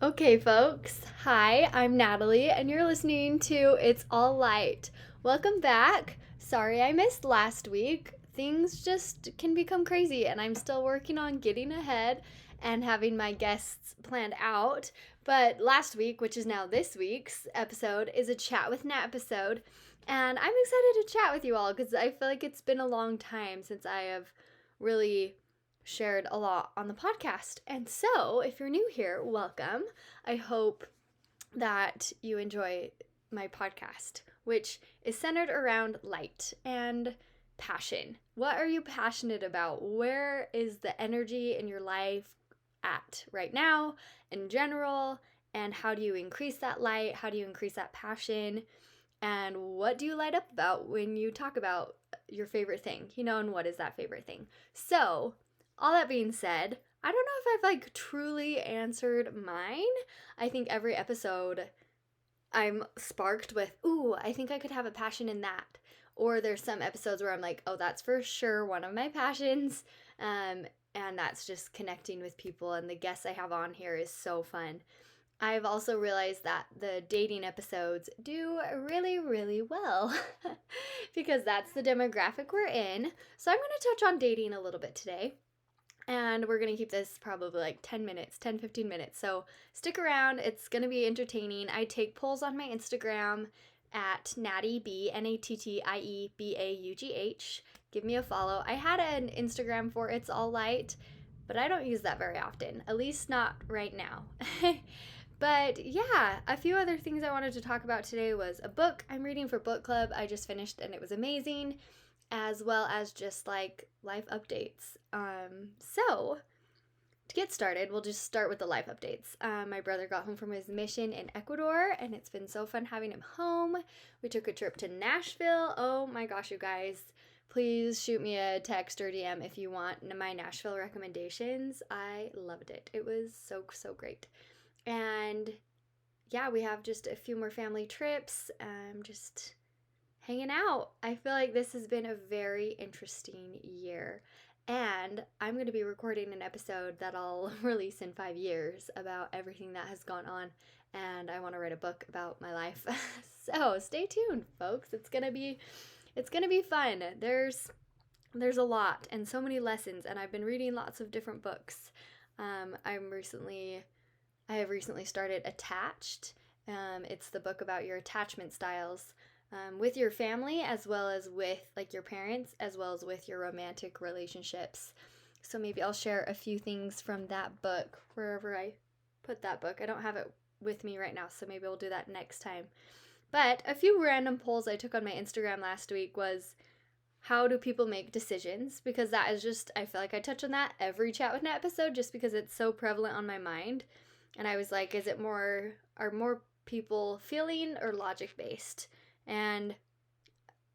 Okay, folks. Hi, I'm Natalie, and you're listening to It's All Light. Welcome back. Sorry I missed last week. Things just can become crazy, and I'm still working on getting ahead and having my guests planned out. But last week, which is now this week's episode, is a Chat with Nat episode, and I'm excited to chat with you all because I feel like it's been a long time since I have really shared a lot on the podcast. And so, if you're new here, welcome. I hope that you enjoy my podcast, which is centered around light and passion. What are you passionate about? Where is the energy in your life at right now, in general? And how do you increase that light? How do you increase that passion? And what do you light up about when you talk about your favorite thing? And what is that favorite thing? So, all that being said, I don't know if I've truly answered mine. I think every episode I'm sparked with, ooh, I think I could have a passion in that. Or there's some episodes where I'm like, oh, that's for sure one of my passions. And that's just connecting with people, and the guests I have on here is so fun. I've also realized that the dating episodes do really, really well because that's the demographic we're in. So I'm going to touch on dating a little bit today. And we're going to keep this probably like 10 minutes, 10, 15 minutes. So stick around. It's going to be entertaining. I take polls on my Instagram at NattieB, NattieBaugh. Give me a follow. I had an Instagram for It's All Light, but I don't use that very often, at least not right now. But yeah, a few other things I wanted to talk about today was a book I'm reading for book club. I just finished and it was amazing, as well as just like life updates. So to get started, we'll just start with the life updates. My brother got home from his mission in Ecuador, and it's been so fun having him home. We took a trip to Nashville. Oh my gosh, you guys. Please shoot me a text or DM if you want my Nashville recommendations. I loved it. It was so, so great. And yeah, we have just a few more family trips, just hanging out. I feel like this has been a very interesting year. And I'm going to be recording an episode that I'll release in 5 years about everything that has gone on. And I want to write a book about my life. So stay tuned, folks. It's gonna be fun. There's a lot and so many lessons, and I've been reading lots of different books. I have recently started Attached. It's the book about your attachment styles with your family, as well as with like your parents, as well as with your romantic relationships. So maybe I'll share a few things from that book wherever I put that book. I don't have it with me right now, so maybe we'll do that next time. But a few random polls I took on my Instagram last week was, how do people make decisions? Because that is just, I feel like I touch on that every Chat with Nat episode just because it's so prevalent on my mind. And I was like, are more people feeling or logic based? And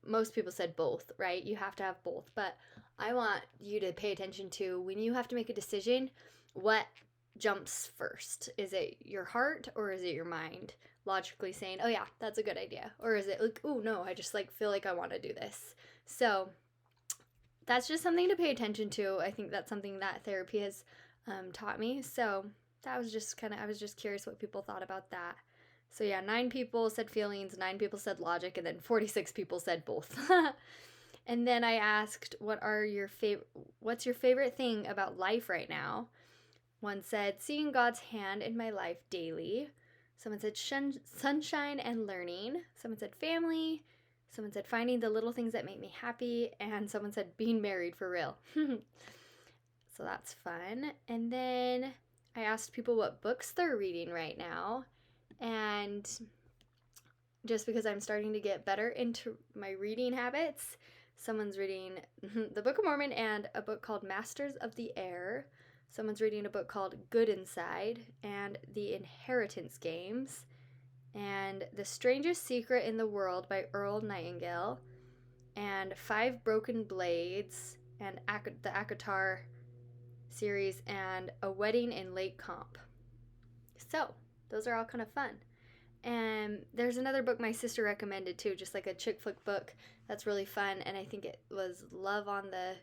most people said both, right? You have to have both. But I want you to pay attention to, when you have to make a decision, what jumps first? Is it your heart or is it your mind logically saying, oh yeah, that's a good idea? Or is it like, oh no, I just like feel like I want to do this? So that's just something to pay attention to. I think that's something that therapy has taught me. So that was just I was just curious what people thought about that. So yeah, 9 people said feelings, 9 people said logic, and then 46 people said both. And then I asked, what's your favorite thing about life right now? One said, seeing God's hand in my life daily. Someone said sunshine and learning. Someone said family. Someone said finding the little things that make me happy. And someone said being married for real. So that's fun. And then I asked people what books they're reading right now. And just because I'm starting to get better into my reading habits, someone's reading the Book of Mormon and a book called Masters of the Air. Someone's reading a book called Good Inside and The Inheritance Games, and The Strangest Secret in the World by Earl Nightingale, and Five Broken Blades, and the ACOTAR series, and A Wedding in Lake Comp. So, those are all kind of fun. And there's another book my sister recommended too, just like a chick flick book that's really fun, and I think it was Love on the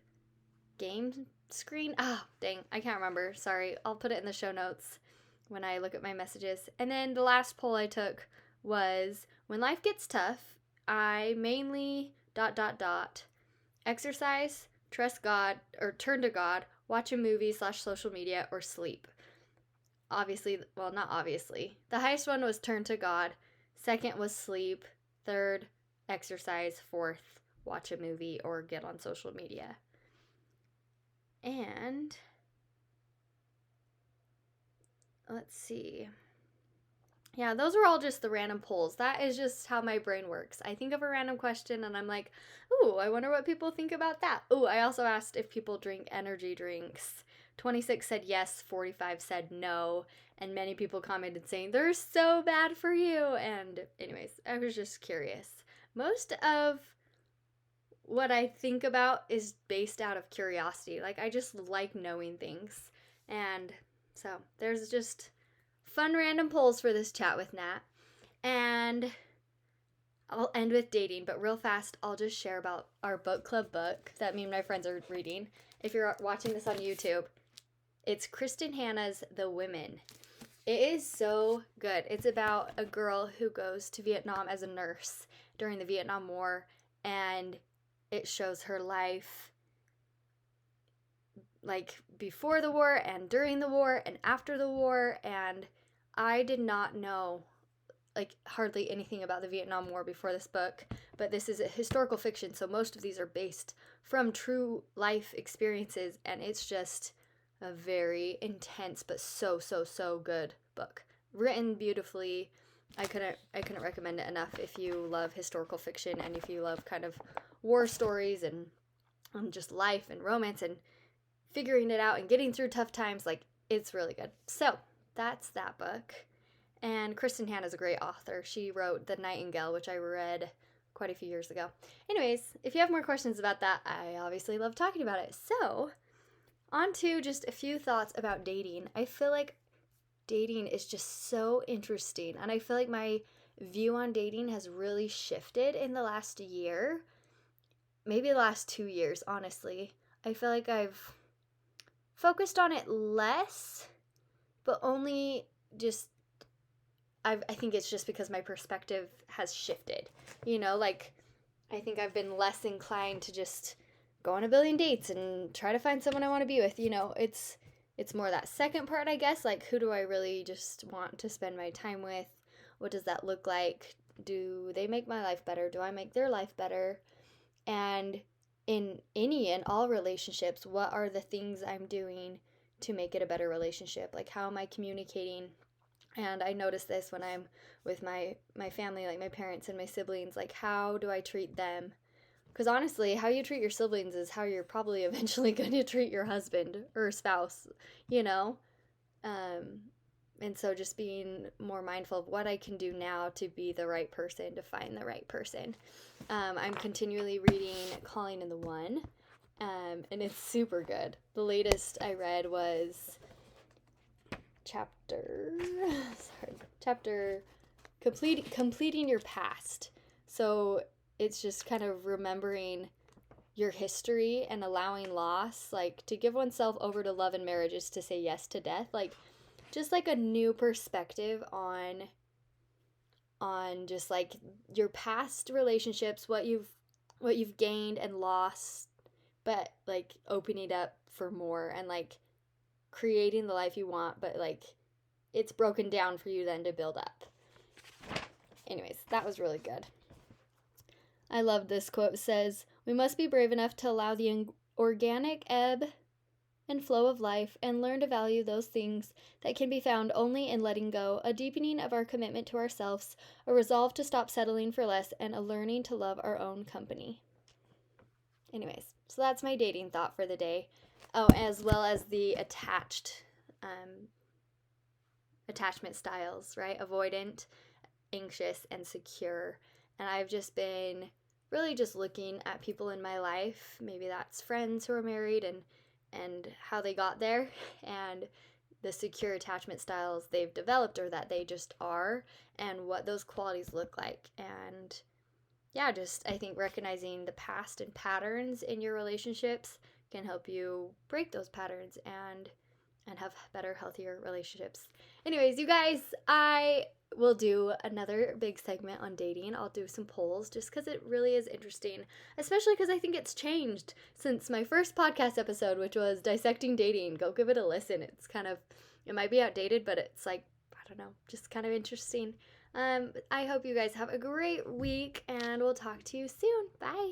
Game Screen. Oh, dang, I can't remember. Sorry, I'll put it in the show notes when I look at my messages. And then the last poll I took was, when life gets tough, I mainly ... exercise, trust God, or turn to God, watch a movie / social media, or sleep. Obviously, well, not obviously. The highest one was turn to God. Second was sleep. Third, exercise. Fourth, watch a movie or get on social media. And let's see. Yeah, those were all just the random polls. That is just how my brain works. I think of a random question and I'm like, ooh, I wonder what people think about that. Ooh, I also asked if people drink energy drinks. 26 said yes, 45 said no, and many people commented saying they're so bad for you. And anyways, I was just curious. Most of what I think about is based out of curiosity. Like, I just like knowing things. And so there's just fun random polls for this chat with Nat. And I'll end with dating, but real fast, I'll just share about our book club book that me and my friends are reading. If you're watching this on YouTube, it's Kristen Hanna's The Women. It is so good. It's about a girl who goes to Vietnam as a nurse during the Vietnam War, and it shows her life like before the war and during the war and after the war. And I did not know like hardly anything about the Vietnam War before this book, but this is a historical fiction, so most of these are based from true life experiences, and it's just a very intense but so good book. Written beautifully. I couldn't recommend it enough if you love historical fiction and if you love kind of war stories and just life and romance and figuring it out and getting through tough times. Like, it's really good. So that's that book. And Kristen Hanna's a great author. She wrote The Nightingale, which I read quite a few years ago. Anyways, if you have more questions about that, I obviously love talking about it. So on to just a few thoughts about dating. I feel like dating is just so interesting, and I feel like my view on dating has really shifted in the last year, maybe the last 2 years, honestly. I feel like I've focused on it less, but only just, I think it's just because my perspective has shifted, you know, like I think I've been less inclined to just go on a billion dates and try to find someone I want to be with, you know. It's more that second part, I guess, like who do I really just want to spend my time with? What does that look like? Do they make my life better? Do I make their life better? And in any and all relationships, what are the things I'm doing to make it a better relationship? Like, how am I communicating? And I notice this when I'm with my family, like my parents and my siblings, like how do I treat them? Because honestly, how you treat your siblings is how you're probably eventually going to treat your husband or spouse, you know? And so just being more mindful of what I can do now to be the right person, to find the right person. I'm continually reading Calling in the One, and it's super good. The latest I read was chapter completing your past. So it's just kind of remembering your history and allowing loss. Like, to give oneself over to love and marriage is to say yes to death. Like, just like a new perspective on just like your past relationships, what you've gained and lost, but like opening up for more and like creating the life you want, but like it's broken down for you then to build up. Anyways, that was really good. I love this quote. It says, "We must be brave enough to allow the organic ebb and flow of life and learn to value those things that can be found only in letting go, a deepening of our commitment to ourselves, a resolve to stop settling for less, and a learning to love our own company." Anyways, so that's my dating thought for the day. Oh, as well as the attachment styles, right? Avoidant, anxious, and secure. And I've just been really just looking at people in my life. Maybe that's friends who are married and how they got there, and the secure attachment styles they've developed or that they just are, and what those qualities look like. And yeah, just I think recognizing the past and patterns in your relationships can help you break those patterns and and have better, healthier relationships. Anyways, you guys, I will do another big segment on dating. I'll do some polls just because it really is interesting, especially because I think it's changed since my first podcast episode, which was dissecting dating. Go give it a listen. It's kind of, it might be outdated, but it's like, I don't know, just kind of interesting. I hope you guys have a great week, and we'll talk to you soon. Bye.